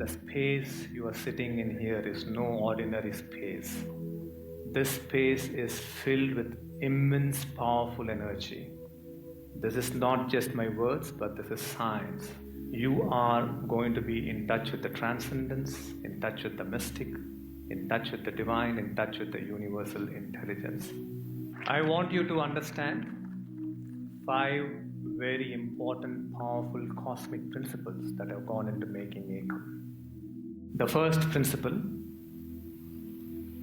the space you are sitting in here is no ordinary space. This space is filled with immense powerful energy. This is not just my words, but this is science. You are going to be in touch with the transcendence, in touch with the mystic, in touch with the divine, in touch with the universal intelligence. I want you to understand 5 very important, powerful cosmic principles that have gone into making Ekam. The first principle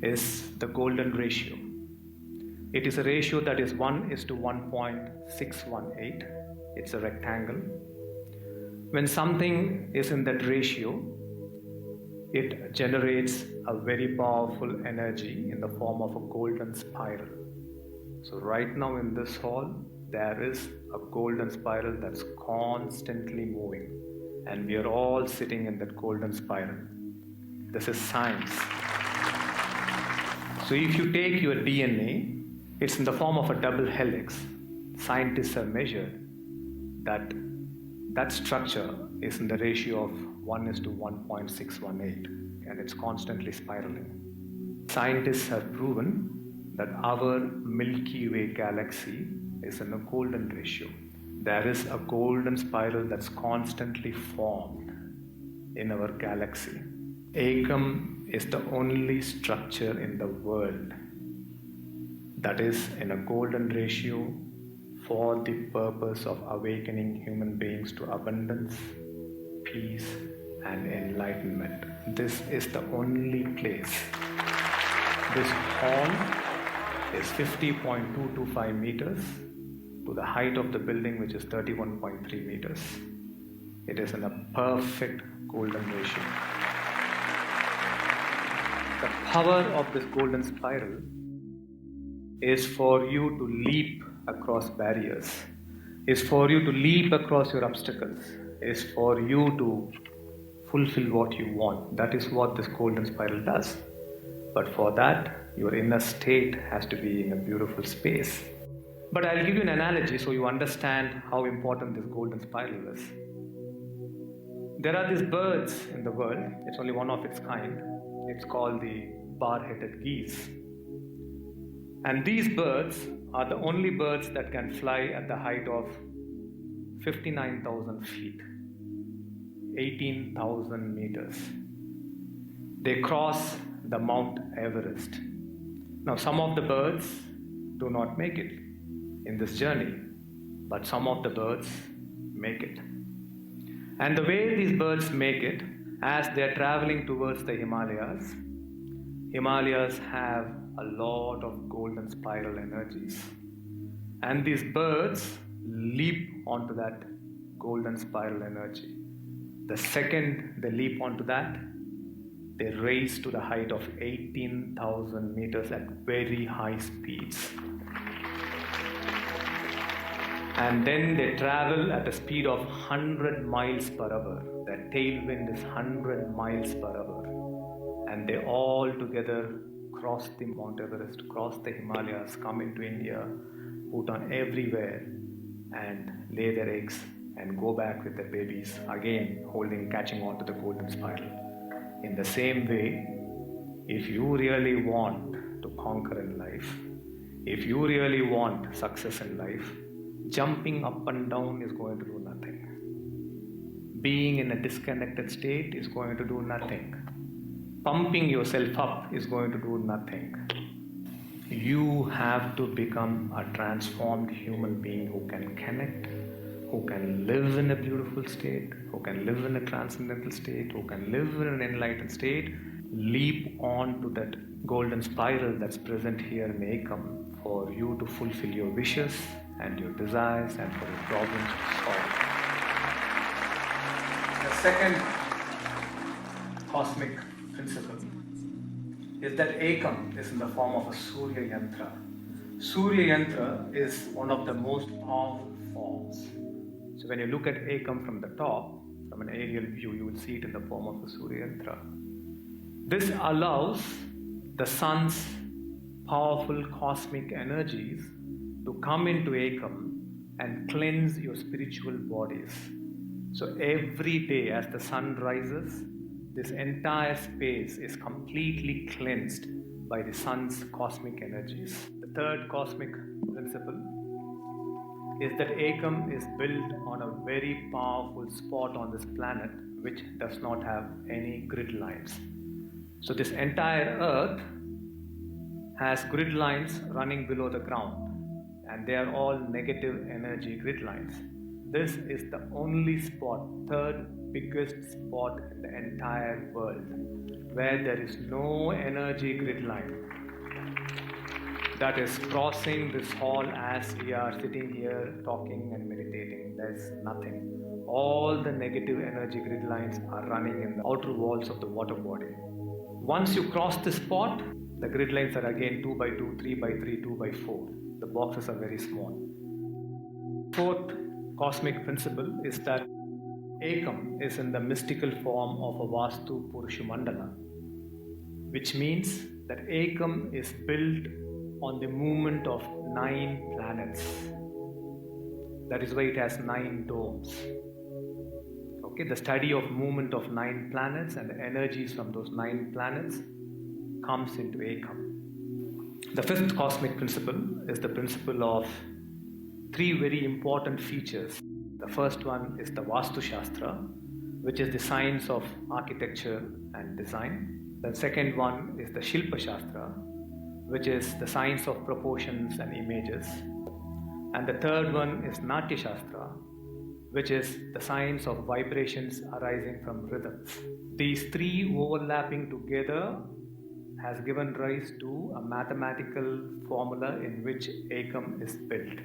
is the golden ratio. It is a ratio that is 1:1.618. It's a rectangle. When something is in that ratio, it generates a very powerful energy in the form of a golden spiral. So right now in this hall, there is a golden spiral that's constantly moving, and we are all sitting in that golden spiral. This is science. So if you take your DNA, it's in the form of a double helix. Scientists have measured that that structure is in the ratio of 1:1.618, and it's constantly spiraling. Scientists have proven that our Milky Way galaxy is in a golden ratio. There is a golden spiral that's constantly formed in our galaxy. Ekam is the only structure in the world that is in a golden ratio for the purpose of awakening human beings to abundance, peace, and enlightenment. This is the only place. This hall is 50.225 meters to the height of the building, which is 31.3 meters. It is in a perfect golden ratio. The power of this golden spiral is for you to leap across barriers, is for you to leap across your obstacles, is for you to fulfill what you want. That is what this golden spiral does. But for that, your inner state has to be in a beautiful space. But I'll give you an analogy so you understand how important this golden spiral is. There are these birds in the world. It's only one of its kind. It's called the bar-headed geese. And these birds are the only birds that can fly at the height of 59,000 feet, 18,000 meters. They cross the Mount Everest. Now, some of the birds do not make it in this journey, but some of the birds make it. And the way these birds make it, as they are traveling towards the Himalayas have a lot of golden spiral energies. And these birds leap onto that golden spiral energy. The second they leap onto that, they race to the height of 18,000 meters at very high speeds. And then they travel at a speed of 100 miles per hour. Their tailwind is 100 miles per hour. And they all together cross the Mount Everest, cross the Himalayas, come into India, put on everywhere, and lay their eggs and go back with their babies, again catching on to the golden spiral. In the same way, if you really want to conquer in life, if you really want success in life, jumping up and down is going to do nothing. Being in a disconnected state is going to do nothing. Pumping yourself up is going to do nothing. You have to become a transformed human being who can connect, who can live in a beautiful state, who can live in a transcendental state, who can live in an enlightened state, leap on to that golden spiral that's present here in Ekam for you to fulfill your wishes and your desires and for your problems to solve. The second cosmic principle is that Ekam is in the form of a Surya Yantra. Surya Yantra is one of the most powerful forms. So when you look at Ekam from the top, from an aerial view, you will see it in the form of a Surya Yantra. This allows the sun's powerful cosmic energies to come into Ekam and cleanse your spiritual bodies. So every day as the sun rises, this entire space is completely cleansed by the sun's cosmic energies. The third cosmic principle is that Ekam is built on a very powerful spot on this planet which does not have any grid lines. So this entire earth has grid lines running below the ground, and they are all negative energy grid lines. This is the only spot, third biggest spot in the entire world, where there is no energy grid line that is crossing this hall as we are sitting here talking and meditating. There's nothing. All the negative energy grid lines are running in the outer walls of the water body. Once you cross this spot, the grid lines are again 2 by 2, 3 by 3, 2 by 4. The boxes are very small. Fourth cosmic principle is that Ekam is in the mystical form of a Vastu Purusha Mandala, which means that Ekam is built on the movement of 9 planets. That is why it has 9 domes. Okay, the study of movement of 9 planets and the energies from those 9 planets comes into Ekam. The fifth cosmic principle is the principle of 3 very important features. The first one is the Vastu Shastra, which is the science of architecture and design. The second one is the Shilpa Shastra, which is the science of proportions and images. And the third one is Natya Shastra, which is the science of vibrations arising from rhythms. These 3 overlapping together has given rise to a mathematical formula in which Ekam is built.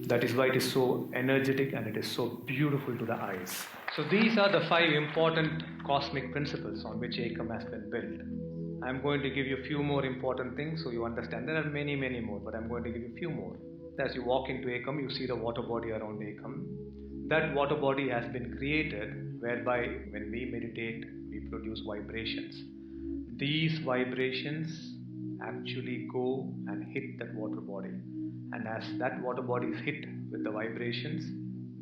That is why it is so energetic and it is so beautiful to the eyes. So these are the 5 important cosmic principles on which Ekam has been built. I'm going to give you a few more important things so you understand. There are many more, but I'm going to give you a few more. As you walk into Ekam, you see the water body around Ekam. That water body has been created whereby when we meditate, we produce vibrations. These vibrations actually go and hit that water body. And as that water body is hit with the vibrations,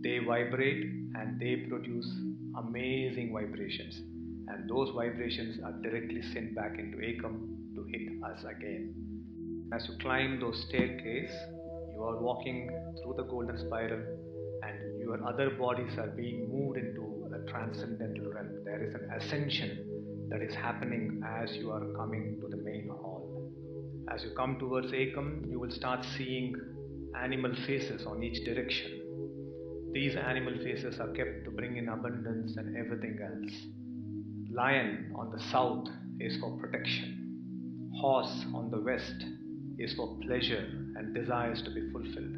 they vibrate and they produce amazing vibrations. And those vibrations are directly sent back into Ekam to hit us again. As you climb those staircase, you are walking through the golden spiral and your other bodies are being moved into the transcendental realm. There is an ascension that is happening as you are coming to the main hall. As you come towards Ekam, you will start seeing animal faces on each direction. These animal faces are kept to bring in abundance and everything else. Lion on the south is for protection. Horse on the west is for pleasure and desires to be fulfilled.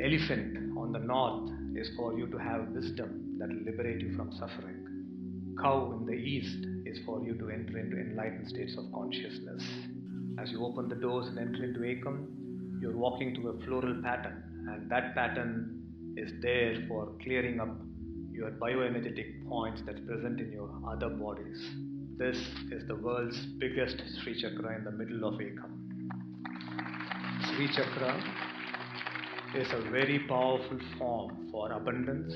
Elephant on the north is for you to have wisdom that will liberate you from suffering. Cow in the east is for you to enter into enlightened states of consciousness. As you open the doors and enter into Ekam, you're walking to a floral pattern, and that pattern is there for clearing up your bioenergetic points that's present in your other bodies. This is the world's biggest Sri Chakra in the middle of Ekam. Sri Chakra is a very powerful form for abundance,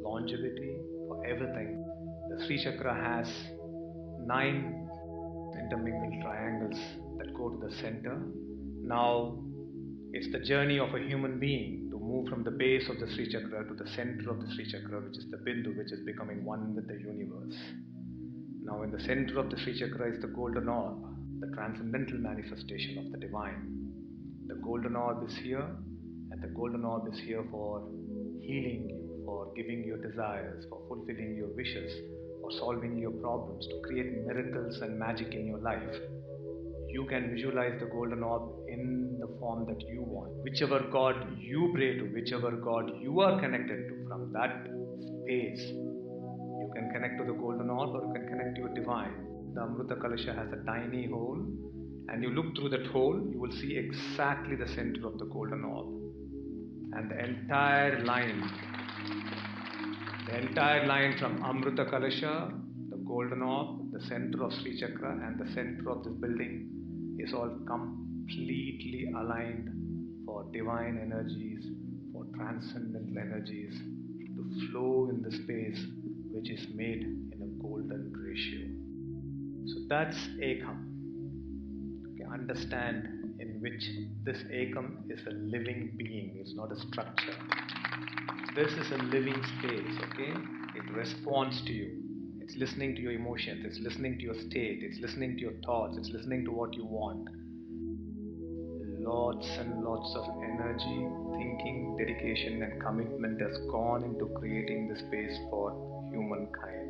longevity, for everything. The Sri Chakra has 9 intermingled triangles that go to the center. Now, it's the journey of a human being to move from the base of the Sri Chakra to the center of the Sri Chakra, which is the Bindu, which is becoming one with the universe. Now, in the center of the Sri Chakra is the golden orb, the transcendental manifestation of the divine. The golden orb is here, and the golden orb is here for healing you, for giving you desires, for fulfilling your wishes, for solving your problems, to create miracles and magic in your life. You can visualize the golden orb in the form that you want. Whichever God you pray to, whichever God you are connected to, from that space, you can connect to the golden orb or you can connect to your divine. The Amrita Kalasha has a tiny hole, and you look through that hole, you will see exactly the center of the golden orb. And the entire line from Amrita Kalasha, the golden orb, the center of Sri Chakra, and the center of this building is all completely aligned for divine energies, for transcendental energies to flow in the space which is made in a golden ring. ratio. So that's Ekam. Okay, understand in which this Ekam is a living being, it's not a structure. This is a living space, okay? It responds to you. It's listening to your emotions, it's listening to your state, it's listening to your thoughts, it's listening to what you want. Lots and lots of energy, thinking, dedication, and commitment has gone into creating this space for humankind.